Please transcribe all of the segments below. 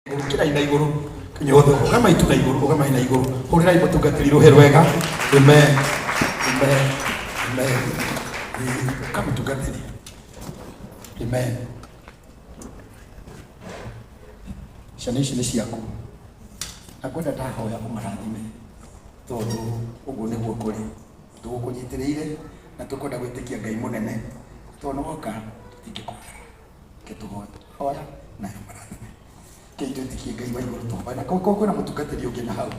Kira ina iguru nyothe kama itu na iguru kama ina iguru horira Atungatiri ruhe rwega amen amen amen kama Atungatiri amen shani ciaku akwenda ndahoya umarathime tondu uguo niguo kuri tugukunyitirire na tukwenda gwitikia Ngai munene tondu woka tutingikora ketuhoya hoya na umarathime kendo tikie Ngai wa iguru toba na koko na Atungatiri ungi na hau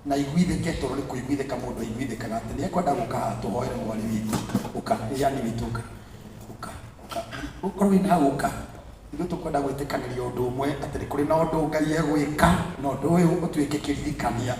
na igwithike toro ni kuigwithika mundu igwithika ati ni ekwenda guka tuhoere mwari witu uka yani wituka uka ukoro ina uka ndio tukwenda gwitikaniria undu umwe ati kuri na undu Ngai egwika na undu uyu utwike kiririkania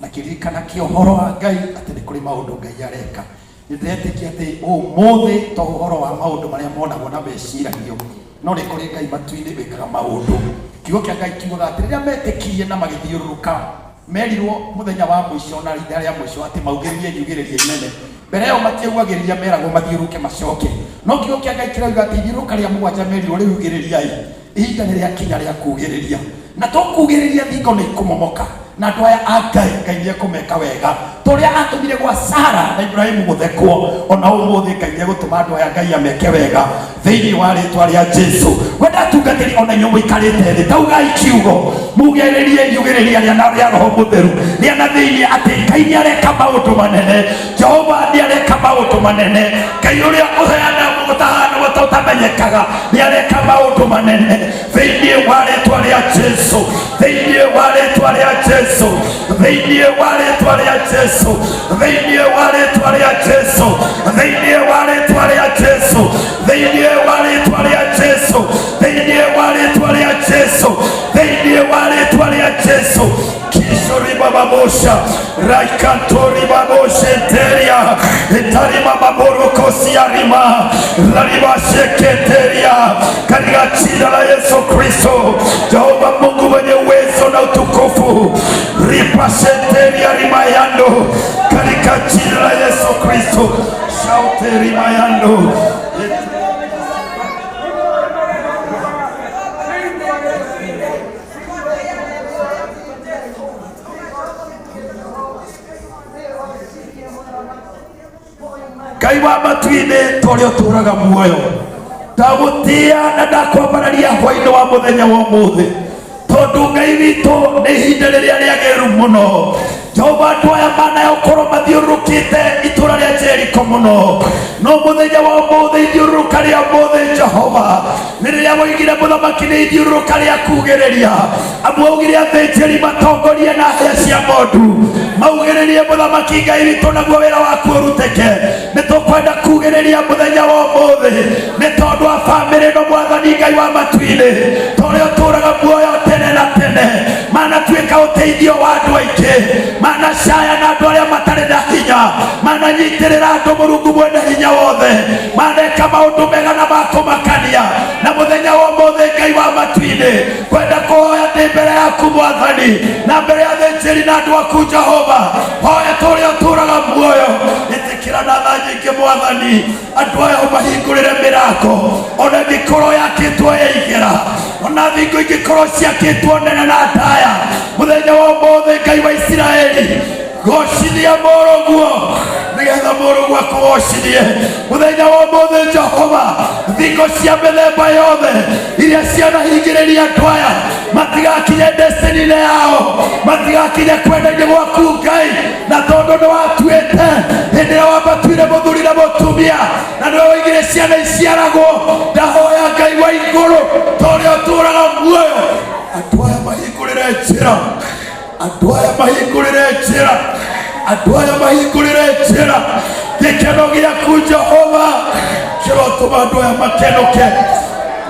na kiririkana kio horo wa Ngai ati ni kuri maundu Ngai areka ndiretikia ati umuthi to horo wa maundu maria monagwo na meciranio no ni kuri Ngai matuini bikaga maundu kiugo kia Ngai kiuga ati riria metikirie na magithiururuka merirwo muthenya wa mwisho na rinda ria mwisho ati maugiririe nyugiririe nene mbere yo matiugagiriria meragwo mathiuruke macoke no kiugo kia Ngai kirauga ati thiuruka ria mugwanja merirwo riugiririai ihinda ni ria kinya ria kugiriria na tukugiriria thingo ni ikumomoka na andu aya a Ngai ni ekumeka wega turia atumire gwa Sara na Ibrahimu guthekwo ona umuthi Ngai ni gutuma andu aya Ngai ameke wega thiini wa ritwa ria Jesu wenda Atungatiri ona nyu muikarite thi taugai kiugo mugeririe yugiriria ria na ria Roho Mutheru ria na thiini ati Ngai ni areka maundu manene Jehova ni areka maundu manene Ngai uria uheana mutahana utamenyekaga ni areka maundu manene thiini wa ritwa ria Jesu thiini wa ritwa ria Jesu thiini wa ritwa ria Jesu thiini wa ritwa ria Jesu thiini wa ritwa ria Jesu thiini wa ritwa ria Jesu thiini wa ritwa ria Jesu thiini wa ritwa ria Jesu kishori baba bosha raikantori baboshe teria etari baba boroko siarima lariba sheketeria katika jina la Yesu Kristo Jehova Mungu mwenye uwezo na utukufu ripa sheteria rimayando katika jina la Yesu Kristo shaute rimayando Ngai wa matuine torio turaga muoyo ndagutia na ndakwambararia hwaini wa muthenya wa umuthi tondu Ngai witu ni ihinda riria riageru muno Jehova andu aya manayokorwo mathiurukite itura ria Jeriko muno no muthenya wa umuthi ithiuruka ria umuthi Jehova ni riria woigire muthamaki ni ithiuruka ria kugiriria amu augire athĩnjĩri matongorie na hĩa cia ng'ondu maugĩrĩrie muthamaki Ngai witu naguo wĩra waku ũrutĩke nĩ tũkwenda kugĩrĩria muthenya wa umuthi nĩ tondu wa bamĩrĩ no mwathani Ngai wa matuinĩ torĩa ũtũraga muoyo tene na tene manatuĩka ũteithio wa andũ aingĩ manacaya na andũ arĩa matarĩ na hinya mananyitĩrĩra andũ Mũrungu mwene hinya wothe maneka maũndũ mega na makũmakania na muthenya wa umuthi Ngai wa matuinĩ kwenda kũhoya ndĩ mbere yaku mwathani na mbere ya athĩnjĩri na andũ aku Jehova hoya torĩa ũtũraga muoyo ĩtĩkĩra na tha nyingĩ mwathani andũ aya ũmahingũrĩre mĩrango ona ĩngĩkorwo yakĩtwo yaigĩra ona thingo ingĩkorwo ciakĩtwo nene na ndaya muthenya wa umuthi Ngai wa Isiraeli gocithia mũrũguo nigetha mũrũguo akũgocithie muthenya wa umuthi Jehova thingo cia mĩthemba yothe iria cianahingĩrĩria andũ aya matigakinye destiny-inĩ yao matigakinye kwenda-inĩ gwaku Ngai na tondu nĩ watuĩte hĩndĩ ĩrĩa wambatuire mũthuri na mũtumia na nĩwe woigire ciana iciaragwo ndahoya Ngai wa igũrũ torĩa ũtũraga muoyo andũ aya mahingũrĩre njĩra andũ aya mahingũrĩre njĩra andũ aya mahingũrĩre njĩra gĩkeno gĩaku Jehova kĩrotũma andũ aya makenũke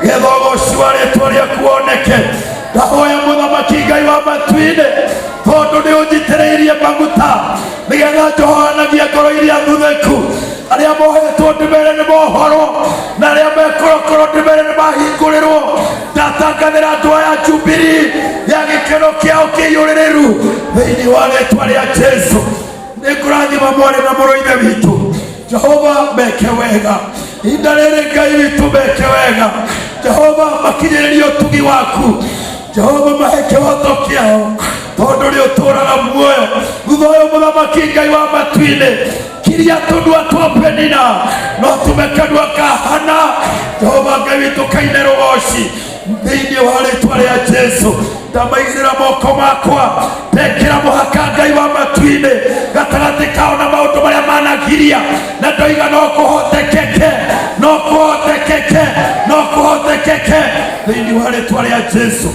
getha ũgoci wa rĩtwa rĩaku woneke ndahoya muthamaki Ngai wa matuinĩ tondu nĩ ũnjitĩrĩirie maguta nĩgetha njohanagia ngoro iria thuthĩku arĩa mohetwo ndĩmere nĩ mohoro na arĩa mekorokoro ndĩmere nĩ mahingũrĩrwo ndatangathĩra andũ aya Jubilee ya gĩkeno kĩao kĩiyũrĩrĩru thĩinĩ wa rĩtwa rĩa Jesu nĩ ngũrathima mwarĩ na mũrũ ithe witũ Jehova meke wega ihinda rĩrĩ Ngai witũ meke wega Jehova makinyĩrĩrie ũtugi waku Jehova mahe kĩhoto kĩao tondũ nĩ ũtũũraga muoyo. Thutha ũyũ mũthamaki Ngai wa matu-inĩ, kiria tũnua twa Penina no tũmekanua kahana. Jehova Ngai witũ kaine rũgoci thĩinĩ wa rĩĩtwa rĩa Jesu. Ndamaigĩrĩra moko makwa, ndekĩra mũhaka Ngai wa matu-inĩ gatagatĩ kao na maũndũ marĩa managiria, na ndoiga no kũhotekeke, no kũhotekeke, no kũhotekeke thĩinĩ wa rĩĩtwa rĩa Jesu.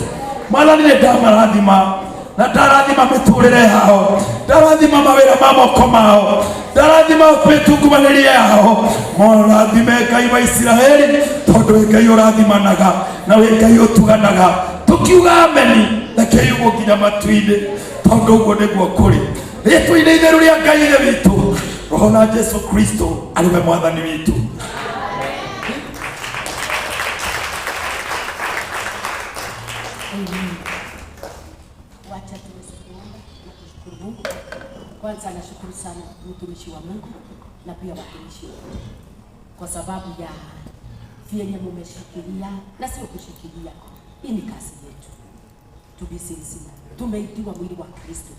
Mwathani nĩ ndamarathima na ndarathima mĩtũrĩre yao, ndarathima mawĩra ma moko mao, ndarathima mĩtungumanĩrie yao. Mũrathime Ngai wa Isiraeli, tondũ wĩ Ngai ũrathimanaga na wĩ Ngai ũtuganaga. Tukiuga ameni, reke yugwo nginya matu-inĩ, tondũ ũguo nĩguo kũrĩ. Rĩĩtwa-inĩ itheru rĩa Ngai witũ, Roho na Jesu Kristo arĩwe Mwathani witũ. Kwanza nashukuru sana mtumishi wa Mungu na pia watumishi wote kwa sababu ya vyenye mumeshikilia, na sio kushikilia. Hii ni kazi yetu. To be sincere. Tumeitiwa mwili wa Kristo.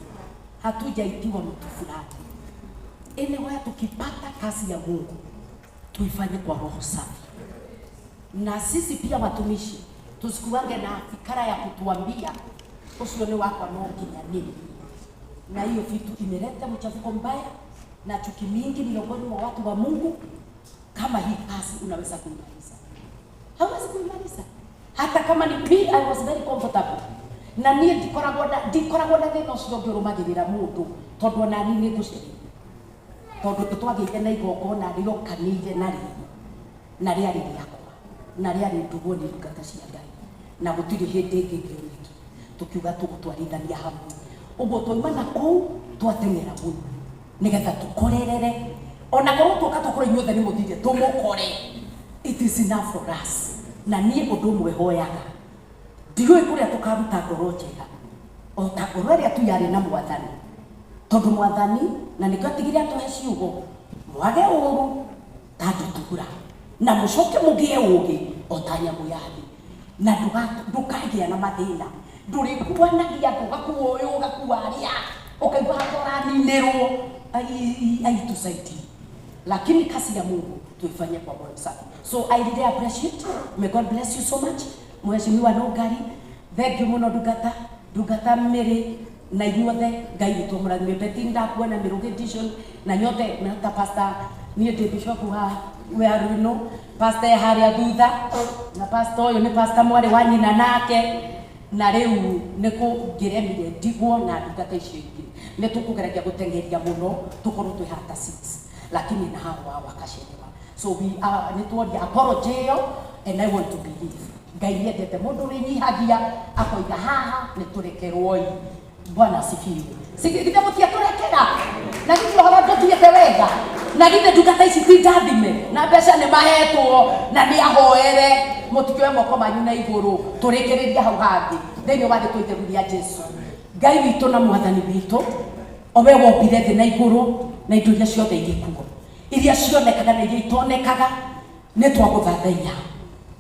Hatujaitiwa mtu fulani. Anyway, tukipata kazi ya Mungu tuifanye kwa roho safi. Na sisi pia watumishi tusikuange na fikara ya kutuambia usione wako anaokinya nini. Na hiyo vitu imeleta mchafuko mbaya na chuki mingi miongoni mwa watu wa Mungu. Kama hii kazi unaweza kuimaliza, hawezi kuimaliza. Hata kama ni me, I was very comfortable. Na niye ndikoragwo na thĩna ũcio ngĩrũmagĩrĩra mũndũ, tondũ ona niĩ nĩ ngũcerera, tondũ tũtwagĩte na igongona rĩokanĩire na rĩarĩ rĩakwa na rĩarĩ ndugwo nĩ ndungata cia Ngai, na gũtirĩ hĩndĩ ĩngĩ ngĩoneki tũkiuga tũgũtwarithania hamwe. Ũguo twauma na kũu twateng'era mũno nĩgetha tũkorerere, ona korwo tũka tũkorwo inyuothe nĩ mũthire tũmũkore. It is enough for us. Na niĩ ũndũ ũmwe hoyaga, ndiũĩ kũrĩa tũkaruta ngoro njega o ta ngoro ĩrĩa tu yarĩ na Mwathani, tondũ Mwathani na nĩkĩo atigire atũhe ciugo mwage ũũru ta ndũtũgũra, na mũcoke mũgĩe ũũgĩ o ta nyamũ ya thĩ, na ndũkagĩa na mathĩna. Ndũrĩkuanagia ndũgakuo ũyũ ũgakuo arĩa ũkaigua hatũraninĩrwo. Aitusaidie, lakini kazi ya Mungu tuifanye kwa moyo safi. So I really appreciate. May God bless you so much. Mheshimiwa Nogari, thank you muno ndungata mmĩrĩ na inyuothe. Ngai witũ mũrathime. Betinda kuona Mirugi edition na nyothe na pastor niĩ ndĩ bishop wa Waruinu, pastor harĩa thutha, na pastor ũyũ nĩ pastor mwarĩ wa nyina nake, na rĩu nĩ kũngĩremire ndigwo na ndungata icio ingĩ. Nĩ tũkũgereria gũteng'eria mũno tũkorwo twĩ hata 6, lakini na hawa wakachelewa. So we are nĩtworia apology and I want to believe Ngai nĩendete mũndũ wĩnyihagia akoiga haha nĩtũrekerwo. Bwana asifiwe. Sikithe mũtiatũrekera na githĩ ũhoro tũthiĩte wega, na githĩ ndungata ici ti ndathime na mbeca nĩ mahetwo na nĩ ahoere. Mũtikĩoe moko manyu na igũrũ, tũrĩkĩrĩria hau hangĩ thĩinĩ wa thĩ twĩteguria Jesu. Ngai witũ na Mwathani witũ, o we wombire thĩ na igũrũ na indo iria ciothe irĩ kuo, iria cionekaga na iria itonekaga, nĩ twagũthathaiya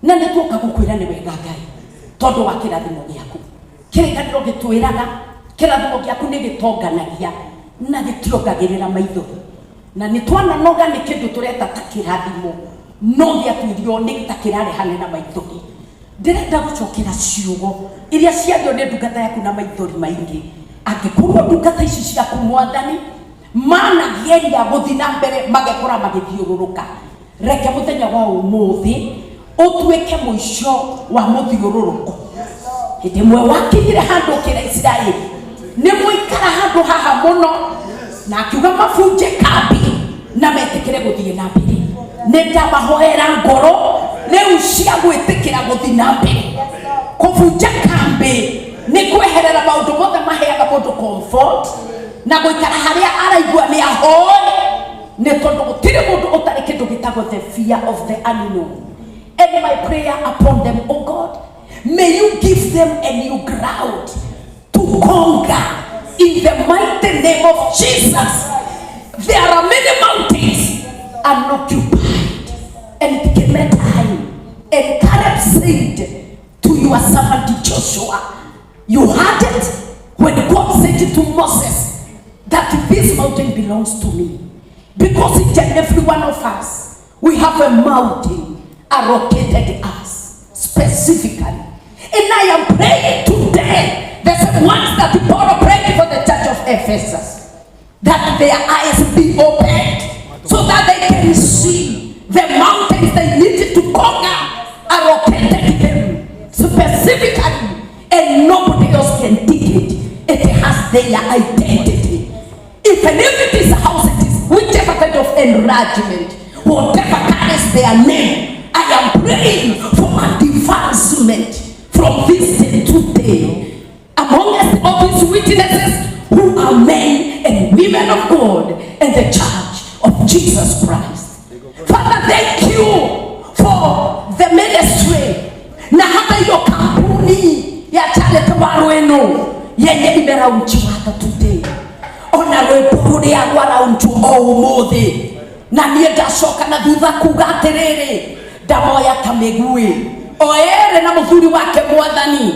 na nĩ twoka gũkwĩra nĩ wega Ngai tondũ wa kĩrathimo gĩaku. Kĩrĩkanĩro gĩtwĩraga kĩrathimo gĩaku nĩ gĩtonganagia na gĩtiongagĩrĩra maithori, na nĩ twananoga nĩ kĩndũ tũreta ta kĩrathimo no gĩatwĩrio nĩ ta kĩrarehane na maithori. Ndĩrenda gũcokera ciugo iria ciario nĩ ndungata yaku na maithori maingĩ. Angĩkorwo ndungata ici ciaku Mwathani manageria gũthiĩ na mbere magekora magĩthiũrũrũka, reke mũthenya wa ũmũthĩ ũtuĩke mũico wa mũthiũrũrũko. Hĩndĩ ĩmwe wakinyire handũ ũkĩra Isiraeli nĩ mũikara handũ haha mũno, na akiuga mabunje kambi na metĩkĩre gũthiĩ na mbere. Nĩ ndamahoera ngoro rĩu cia gwĩtĩkĩra gũthiĩ na mbere. Kũbunja kambi nĩ kweherera maũndũ mothe maheaga mũndũ comfort na gũikara harĩa araigua nĩ ahoe, nĩ tondũ gũtirĩ mũndũ ũtarĩ kĩndũ gĩtagwo the fear of the unknown. And my prayer upon them, oh God, may you give them a new ground to conquer in the mighty name of Jesus. There are many mountains unoccupied, and it came a time, and Caleb said to your servant Joshua, You heard it when God said it to Moses that this mountain belongs to me. Because each and every one of us, we have a mountain allocated us specifically. And I am praying today, the same ones that Paul prayed for the church of Ephesus, that their eyes be opened so that they can see the mountains they needed to conquer, allocated them specifically, and nobody else can dig it. It has their identity. Even if it is a house, it is whichever kind of enlargement, whatever carries their name, I am praying for advancement from this day to day. Amongst all these witnesses who are men and women of God and the church of Jesus Christ. Father, thank you for the ministry. Na hata hiyo kampuni ya chale Waruinu yenye imeraunchiwaka today. Ona rwepuri ya waraunchu o umuthi. Na niye ndacoka na thutha kuga atiriri ndamoya kamegui. Oere na muthuri wake Mwathani.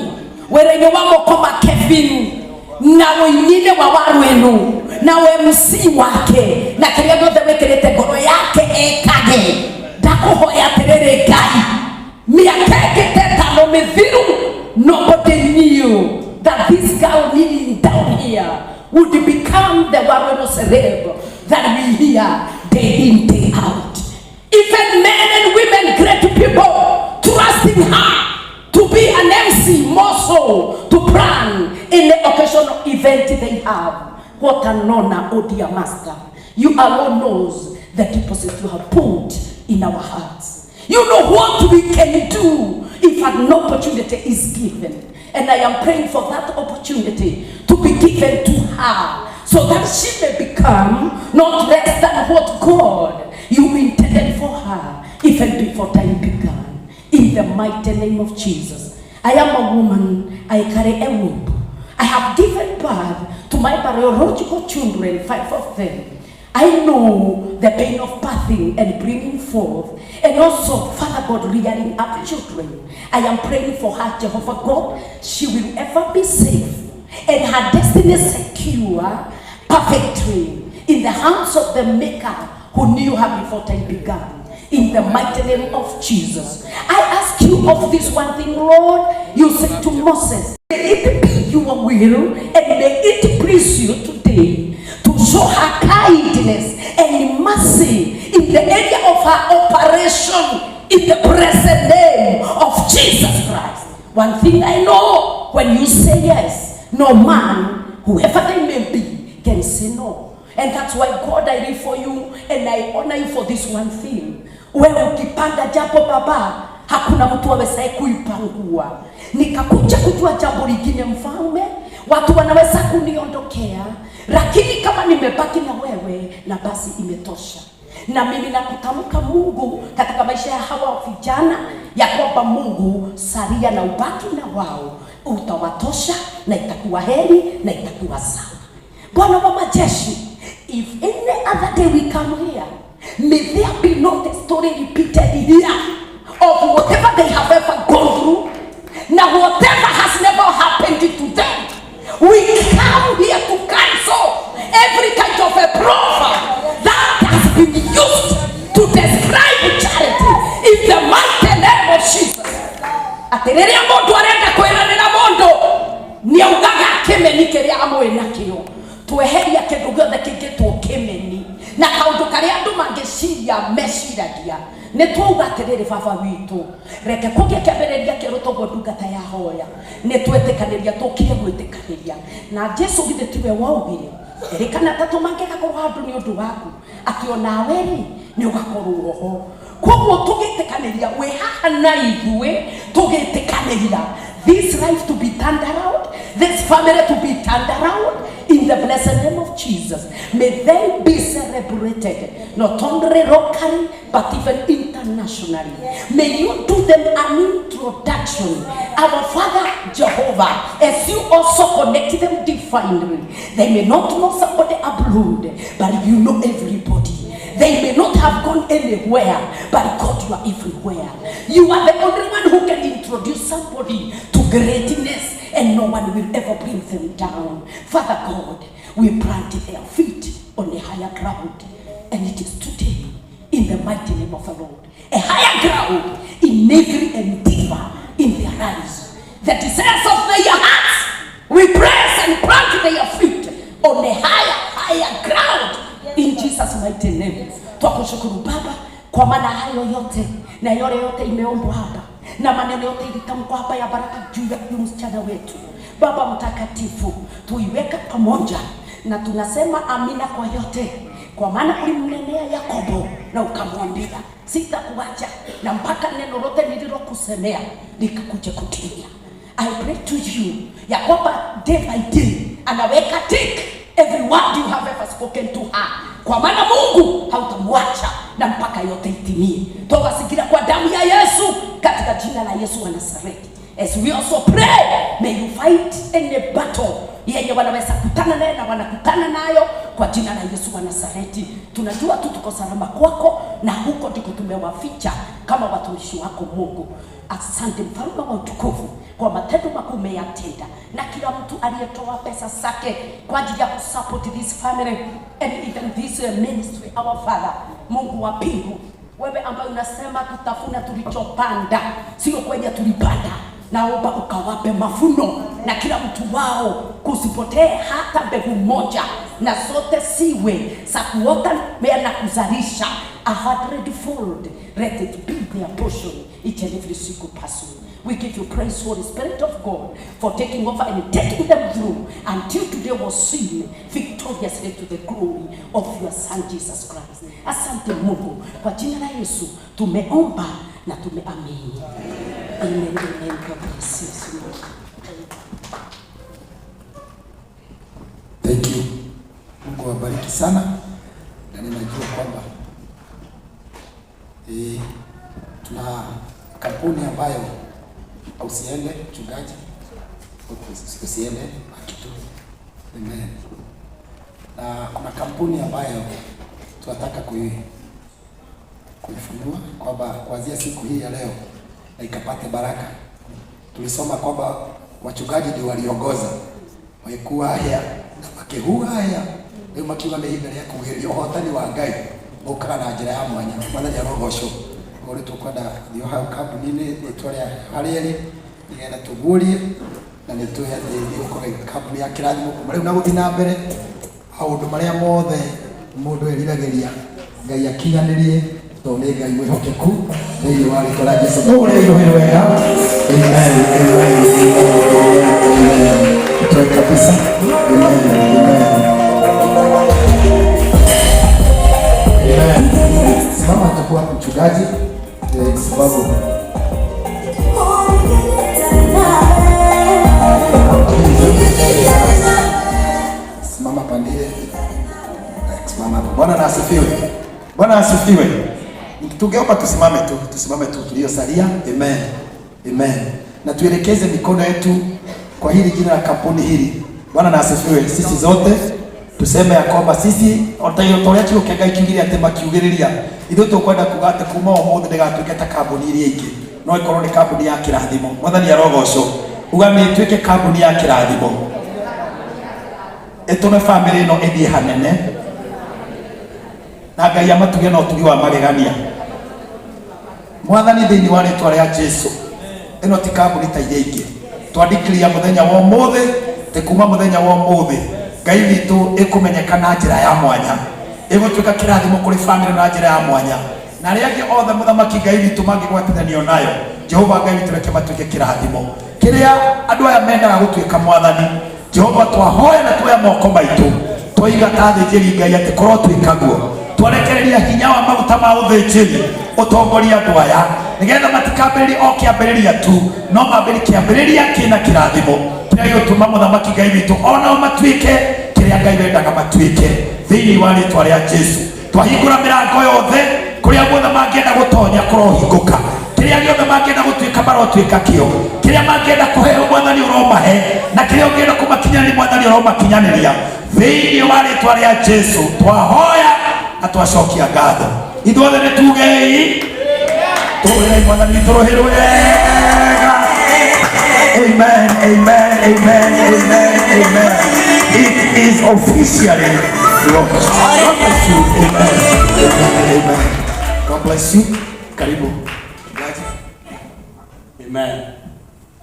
Were-ini wa Mukoma Kevin. Na wĩinĩ wa Waruinu. Na MC wake. Na kĩrĩa gĩothe wĩkĩrĩte ngoro yake ekage. Ndakuhoya atiriri Ngai. Miaka ĩtano mĩthiru, nobody knew that this girl living down here would become the Waruinu celeb that we hear day in, day out. Even men and women, great people, trusting her to be an MC, more so to plan in the occasional event they have. What an honor, oh dear Master. You alone knows the deposit you have put in our hearts. You know what we can do if an opportunity is given. And I am praying for that opportunity to be given to her so that she may become not less than what God you intended for her even before time began. In the mighty name of Jesus. I am a woman, I carry a womb. I have given birth to my biological children, 5 of them. I know the pain of birthing and bringing forth, and also, Father God, rearing up children. I am praying for her, Jehovah God. She will ever be safe and her destiny secure perfectly in the hands of the Maker who knew her before time began. In the mighty name of Jesus. I ask you of this one thing, Lord. You said to Moses, may it be your will and may it please you today to show her kindness and mercy in the area of her operation in the present name of Jesus Christ. One thing I know, when you say yes, no man, whoever they may be, can say no. And that's why, God, I read for you and I honor you for this one thing. Wewe ukipanda jambo baba, hakuna mtu awezaye kuipangua. Nikakuja kujua jambo lingine mfalme, watu wanaweza kuniondokea, lakini kama nimebaki na wewe, na basi imetosha. Na mimi nakutamka Mungu katika maisha ya hawa vijana ya kwamba Mungu salia na ubaki na wao, utawatosha na itakuwa heri na itakuwa sawa. Bwana wa majeshi, if any other day we come here, may there be not a story repeated here of whatever they have ever gone through. Now whatever has never happened to them, we come here to cancel every kind of a proverb that has been used to describe charity in the mighty name of Jesus. Atereria mondo arenda kweranira mondo ni augaga kemeni kiria amwe nakio tweheria kindu giothe kingitwo kemeni na kaundu karia andu mangiciria meciragia ni twauga atiriri baba witu reke kugia kiambiriria kirutogwo ndungata ya hoya ni twetikaniria tukire gwitikaniria na Jesu githe tiwe waugire erikana tatu mangeka korwo handu ni undu waku akiona weri ni ugakorwo ho koguo tugitikaniria we haha na ithue tugitikaniria this life to be turned around, this family to be turned around in the blessed name of Jesus. May they be celebrated not only locally but even internationally. May you do them an introduction, our Father Jehovah, as you also connect them divinely. They may not know somebody abroad, but you know everybody. They may not have gone anywhere, but God, you are everywhere. You are the only one who can introduce somebody to greatness, and no one will ever bring them down. Father God, we plant their feet on a higher ground, and it is today, in the mighty name of the Lord, a higher ground in every endeavor in their lives. The desires of their hearts, we press and plant their feet on a higher ground in Jesus' mighty name. Twakushukuru Baba kwa maana hayo yote na yale yote imeombwa hapa na maneno yote ilitamkwa hapa ya baraka juu ya msichana wetu. Baba mtakatifu, tuiweka pamoja na tunasema amina kwa yote, kwa maana ulimnenea Yakobo na ukamwambia sitakuacha na mpaka neno lote nililokusemea likakuje kutimia. I pray to you ya kwamba day by day anaweka tick every word you have ever spoken to her, kwa maana Mungu hautamwacha na mpaka yote itimie. Tuwasikia kwa damu ya Yesu katika jina la Yesu wa Nazareti. As we also pray, may you fight any battle yenye wanaweza kutana nayo na wanakutana nayo kwa jina la Yesu wa Nazareti. Tunajua tu tuko salama kwako na huko ndiko tumewaficha kama watumishi wako Mungu. Asante Mfalme wa utukufu kwa matendo makuu umeyatenda, na kila mtu aliyetoa pesa zake kwa ajili ya kusupport this family and even this ministry, our Father, Mungu wa mbingu, wewe ambaye unasema tutafuna tulichopanda, sio kwenye tulipanda, naomba ukawape mafuno na kila mtu wao kusipotee hata mbegu moja, na zote siwe za kuota na kuzalisha 100-fold. Let it be their portion, each and every single person. We give you praise, Holy Spirit of God, for taking over and taking them through until today was seen victoriously to the glory of your Son Jesus Christ. Asante Mungu, kwa jina la Yesu tumeomba na tumeamini. Amen. Amen. God bless you. Thank you. Mungu awabariki sana, na ninajua kwamba tuna kampuni ambayo usiende mchungaji, usiende kitu. Amen. Na kuna kampuni ambayo tunataka kuifunua kwamba kuanzia siku hii ya leo na ikapate baraka. Tulisoma kwamba wachungaji ndio waliongoza waikuwa haya na Makihoera haya leo makiwa mehimbele ya kugeria uhotani wa Ngai ukaga na njira ya mwanya mwathani arogocwo uri tukwenda ndio hau kampuni-ini itwaria hareri nigetha tugurie na ni tuyate uko kampuni ya kirathimo kuma riu na guthi na mbere maundu maria mothe mundu eriragiria Ngai akinyanĩrie to nĩ Ngai mwĩhokeku thĩinĩ wa rĩĩtwa rĩa Jesũ. No ũrĩirohĩrwo wega. Amen. Tuwe kabisa. Simama atakuwa mchungaji sababu simama pandile. Simama. Bwana na asifiwe. Bwana asifiwe. Tungeomba tusimame tu tuliosalia. Amen. Amen. Na tuelekeze mikono yetu kwa hili jina la kampuni hili. Bwana na asifiwe. Sisi zote tuseme ya kwamba sisi otayotoria chuo kega ikiugiria ate makiugiriria ithu tukwenda kugate kuma omothe ndigatuike ta kampuni iria ingi no ikorwo ni kampuni ya kirathimo. Mwathani arogocwo ugame tuike kampuni ya kirathimo etume family ino ithie hanene na Ngai amatuge na utugi wa magegania. Mwathani thiini wa rĩĩtwa rĩa Jesũ ino ti kampuni ta iria ingi twandikĩria muthenya wa ũmũthĩ te kuma muthenya wa ũmũthĩ Ngai witũ ĩkũmenyeka na njĩra ya mwanya, ĩgũtuĩka kĩrathimo kũrĩ family na njĩra ya mwanya, na arĩa angĩ othe mũthamaki Ngai witũ mangĩgwatithanio nayo Jehova Ngai witũ reke matuĩke kĩrathimo kĩrĩa andũ aya mendaga gũtuĩka. Mwathani Jehova twahoya na tuoya moko maitũ twoiga ta thĩnjĩri Ngai atĩ korwo twĩkaguo twarekereria hinya wa maguta ma ũthĩnjĩri ũtongoria andũ aya nĩgetha matikambĩrĩria o kĩambĩrĩria tu no mambĩrĩrie kĩambĩrĩria kĩna kĩrathimo kĩrĩa gĩgũtũma mũthamaki Ngai witũ onao matuĩke kĩrĩa Ngai wendaga matuĩke thĩinĩ wa rĩĩtwa rĩa Jesũ. Twahingũra mĩrango yothe kũrĩa guothe mangĩenda gũtonya kũrohingũka, kĩrĩa gĩothe mangĩenda gũtuĩka marotuĩka kĩo, kĩrĩa mangĩenda kũheo Mwathani ũromahe, na kĩrĩa ũngĩenda kũmakinyanĩria Mwathani ũromakinyanĩria thĩinĩ wa rĩĩtwa rĩa Jesũ. Twahoya na twacokia ngatho. Ithuothe nĩ tugei tũrĩre Mwathani tũrohĩrwo wega. amen, amen, amen, amen, amen. It is officially launched. God bless you. Amen, amen, amen. God bless you. Karibu. Amen.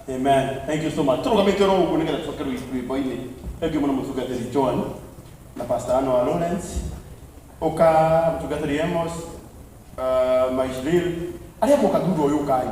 Amen. Thank you so much. Tunakamata roho kuninga tufakari wiboni. Thank you Muno Muthuri John na Pastor Ano Lawrence. Oka Atungatiri Amos, Maisrael. Ali hapo kadudu yukai.